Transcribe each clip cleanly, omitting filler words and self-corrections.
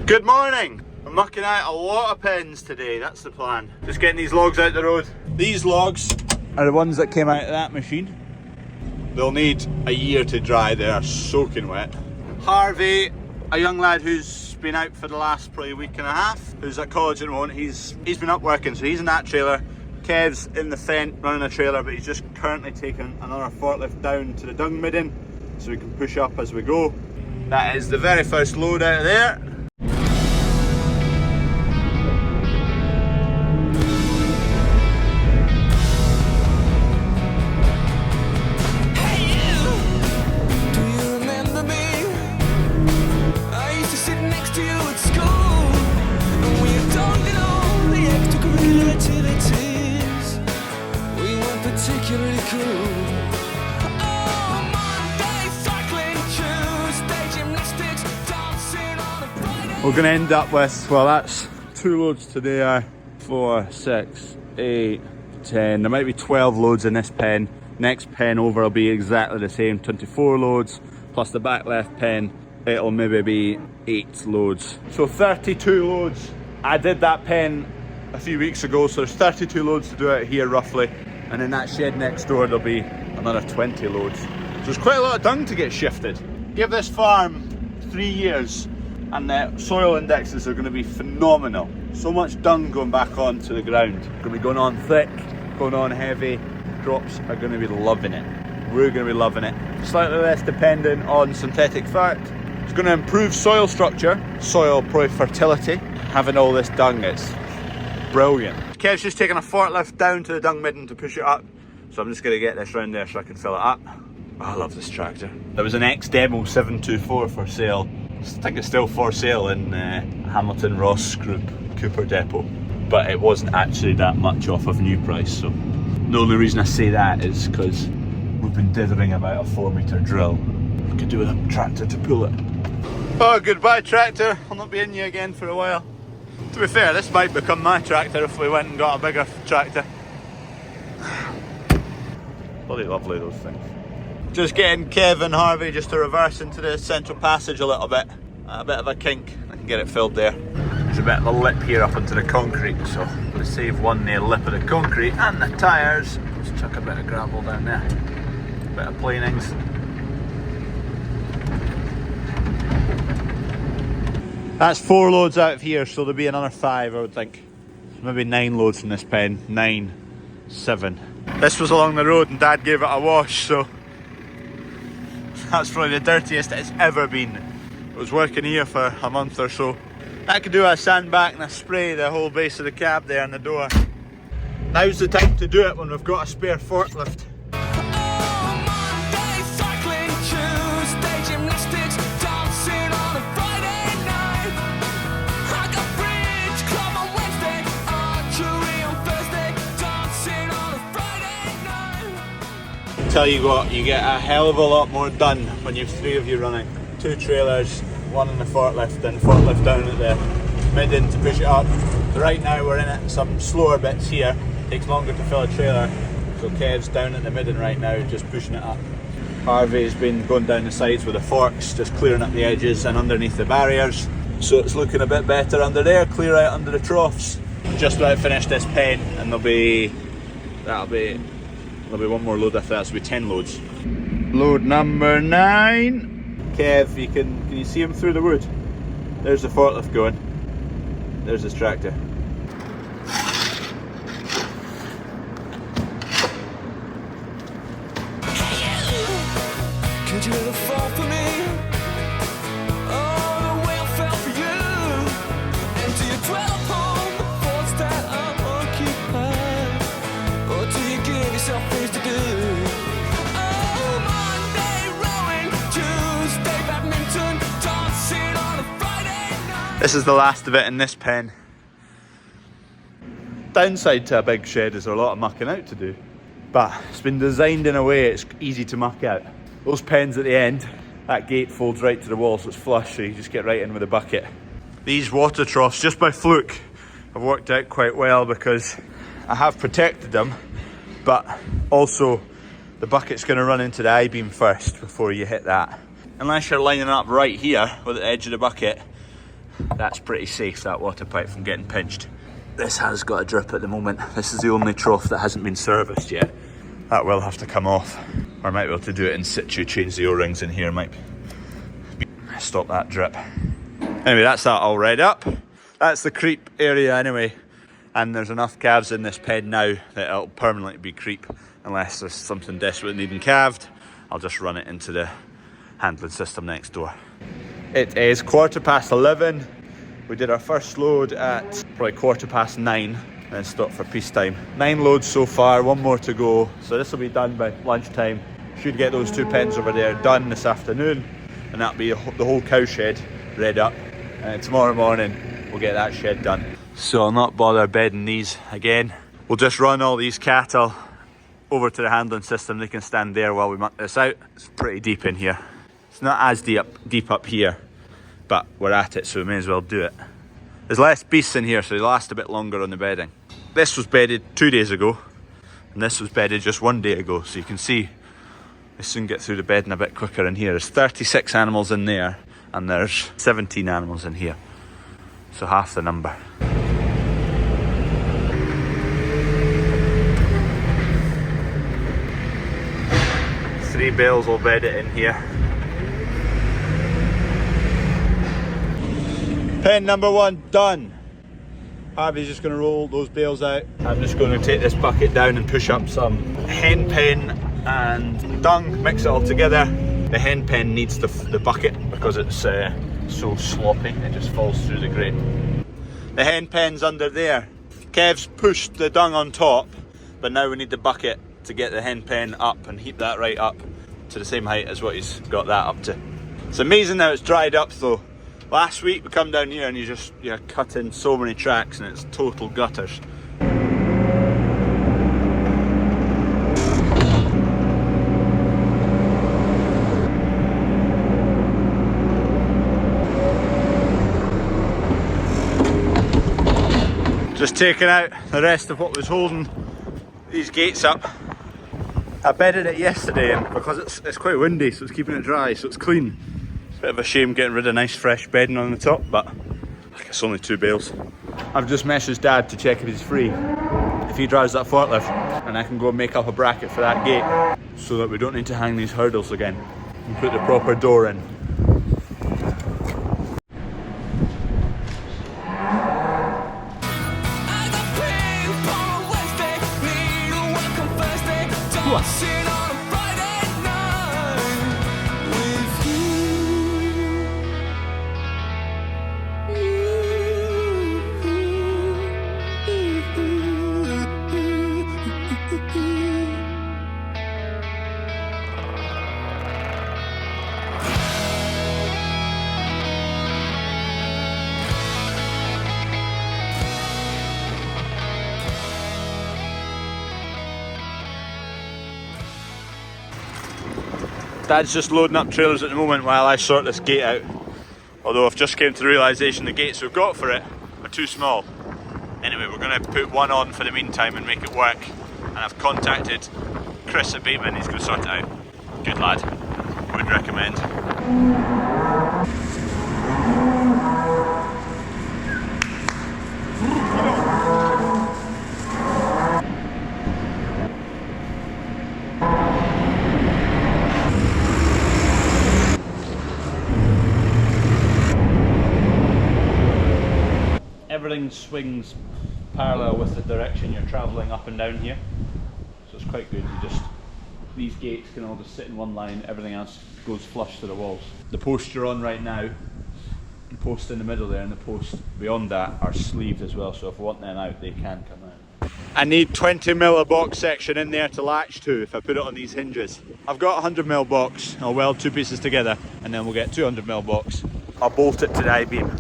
Good morning! I'm mucking out a lot of pens today, that's the plan. Just getting these logs out the road. These logs are the ones that came out of that machine. They'll need a year to dry, they are soaking wet. Harvey, a young lad who's been out for the last probably week and a half, who's at college at the moment, he's been up working, so he's in that trailer. Kev's in the Fent running a trailer, but he's just currently taking another forklift down to the dung midden so we can push up as we go. That is the very first load out of there. We're going to end up with, well, that's 2 loads today, 4, 6, 8, 10. There might be 12 loads in this pen. Next pen over will be exactly the same, 24 loads, plus the back left pen, it'll maybe be 8 loads. So 32 loads. I did that pen a few weeks ago, so there's 32 loads to do out here roughly. And in that shed next door, there'll be another 20 loads. So there's quite a lot of dung to get shifted. Give this farm 3 years, and the soil indexes are going to be phenomenal. So much dung going back onto the ground. Going to be going on thick, going on heavy. Crops are going to be loving it. We're going to be loving it. Slightly less dependent on synthetic fat. It's going to improve soil structure, soil fertility. Having all this dung, it's brilliant. Kev's just taking a forklift down to the dung midden to push it up. So I'm just going to get this round there so I can fill it up. Oh, I love this tractor. There was an ex-demo 724 for sale. I think it's still for sale in Hamilton Ross Group Cooper Depot, but it wasn't actually that much off of new price. So the only reason I say that is because we've been dithering about a 4-metre drill. We could do with a tractor to pull it. Oh, goodbye tractor. I'll not be in you again for a while. To be fair, this might become my tractor if we went and got a bigger tractor. Bloody lovely, those things. Just getting Kev and Harvey just to reverse into the central passage a little bit. A bit of a kink. I can get it filled there. There's a bit of a lip here up into the concrete, so I'm going to save one near lip of the concrete and the tyres. Just chuck a bit of gravel down there. A bit of planings. That's 4 loads out of here, so there'll be another 5, I would think. Maybe 9 loads from this pen. 9, 7. This was along the road and Dad gave it a wash, so that's probably the dirtiest it's ever been. It was working here for a month or so. I could do a sandbag and a spray the whole base of the cab there and the door. Now's the time to do it when we've got a spare forklift. Tell you what, you get a hell of a lot more done when you've 3 of you running. 2 trailers, 1 in the forklift, and forklift down at the midden to push it up. So right now we're in it, some slower bits here. Takes longer to fill a trailer. So Kev's down at the midden right now, just pushing it up. Harvey's been going down the sides with the forks, just clearing up the edges and underneath the barriers. So it's looking a bit better under there, clear out under the troughs. Just about finished this pen, and there'll be 1 more load after that, so it'll be 10 loads. Load number 9. Kev, can you see him through the wood? There's the forklift going. There's his tractor. Could you ever fall for me? Oh, the way I fell for you. And do you dwell upon the thoughts that I'm occupied? Or do you give yourself things to do? Oh, Monday rowing, Tuesday badminton, dancing on a Friday night. This is the last of it in this pen. Downside to a big shed is a lot of mucking out to do, but it's been designed in a way it's easy to muck out. Those pens at the end, that gate folds right to the wall so it's flush, so you just get right in with a bucket. These water troughs, just by fluke, have worked out quite well because I have protected them, but also the bucket's going to run into the I-beam first before you hit that. Unless you're lining up right here with the edge of the bucket, that's pretty safe, that water pipe from getting pinched. This has got a drip at the moment. This is the only trough that hasn't been serviced yet. That will have to come off, or I might be able to do it in situ, change the O-rings in here, might stop that drip. Anyway, that's that all read up. That's the creep area anyway, and there's enough calves in this pen now that it'll permanently be creep unless there's something desperate needing calved. I'll just run it into the handling system next door. It is 11:15. We did our first load at probably 9:15, then stopped for peacetime. 9 loads so far, 1 more to go. So this will be done by lunchtime. Should get those 2 pens over there done this afternoon, and that'll be the whole cow shed read up. And tomorrow morning we'll get that shed done. So I'll not bother bedding these again. We'll just run all these cattle over to the handling system. They can stand there while we muck this out. It's pretty deep in here. It's not as deep up here, but we're at it, so we may as well do it. There's less beasts in here, so they last a bit longer on the bedding. This was bedded 2 days ago, and this was bedded just 1 day ago, so you can see they soon get through the bedding a bit quicker in here. There's 36 animals in there, and there's 17 animals in here, so half the number. Three bales will bed it in here. Pen number 1 done. Harvey's just going to roll those bales out. I'm just going to take this bucket down and push up some hen pen and dung, mix it all together. The hen pen needs the bucket because it's so sloppy, it just falls through the grate. The hen pen's under there. Kev's pushed the dung on top, but now we need the bucket to get the hen pen up and heap that right up to the same height as what he's got that up to. It's amazing how it's dried up though. Last week we come down here and you're cutting so many tracks and it's total gutters. Just taking out the rest of what was holding these gates up. I bedded it yesterday and because it's quite windy, so it's keeping it dry, so it's clean. It's a bit of a shame getting rid of nice fresh bedding on the top, but it's only 2 bales. I've just messaged Dad to check if he's free, if he drives that forklift, and I can go and make up a bracket for that gate so that we don't need to hang these hurdles again and put the proper door in. Dad's just loading up trailers at the moment while I sort this gate out. Although I've just came to the realisation the gates we've got for it are too small. Anyway, we're going to put one on for the meantime and make it work. And I've contacted Chris at Bateman, he's going to sort it out. Good lad, would recommend. Everything swings parallel with the direction you're travelling up and down here, so it's quite good. These gates can all just sit in one line, everything else goes flush to the walls. The post you're on right now, the post in the middle there and the post beyond that are sleeved as well, so if we want them out they can come out. I need 20mm of box section in there to latch to if I put it on these hinges. I've got 100mm box, I'll weld 2 pieces together and then we'll get 200mm box. I'll bolt it to the I-beam.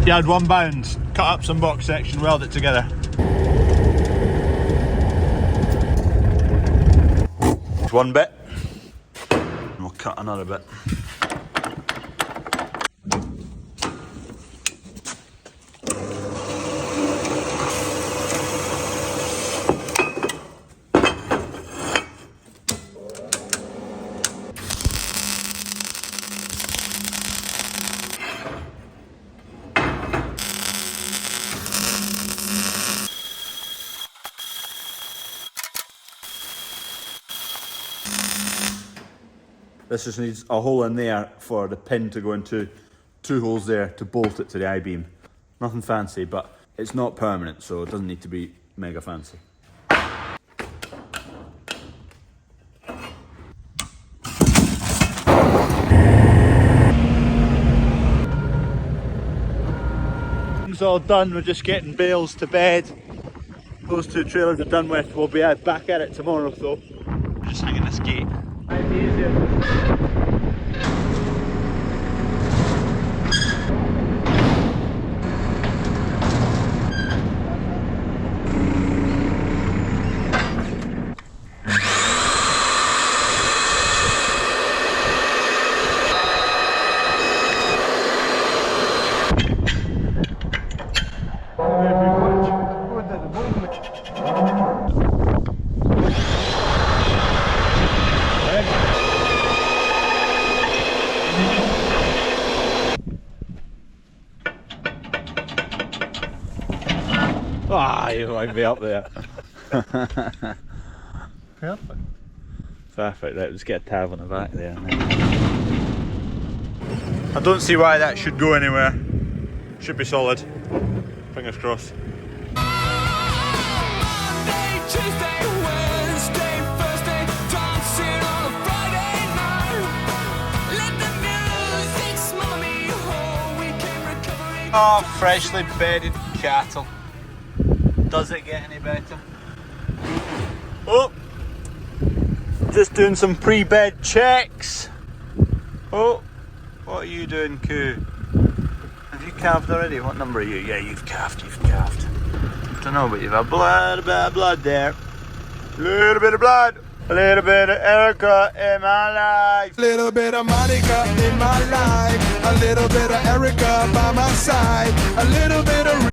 You had 1 bound, cut up some box section, weld it together. One bit, and we'll cut another bit. This just needs a hole in there for the pin to go into, 2 holes there to bolt it to the I-beam. Nothing fancy, but it's not permanent, so it doesn't need to be mega fancy. It's all done, we're just getting bales to bed. Those 2 trailers are done with. We'll be back at it tomorrow though. We're just hanging this gate. Ah, you might be up there. Perfect. Perfect, right, let's get a tab on the back there. I don't see why that should go anywhere. Should be solid. Fingers crossed. Monday, Tuesday, Wednesday, Thursday, dancing on a Friday night. Let the music smother me, whole weekend recovery. Oh, freshly bedded cattle. Does it get any better? Oh! Just doing some pre-bed checks. Oh! What are you doing, Coo? Have you calved already? What number are you? Yeah, you've calved, you've calved. Don't know, but you've had a bit of blood there. A little bit of blood. A little bit of Erica in my life. A little bit of Monica in my life. A little bit of Erica by my side. A little bit of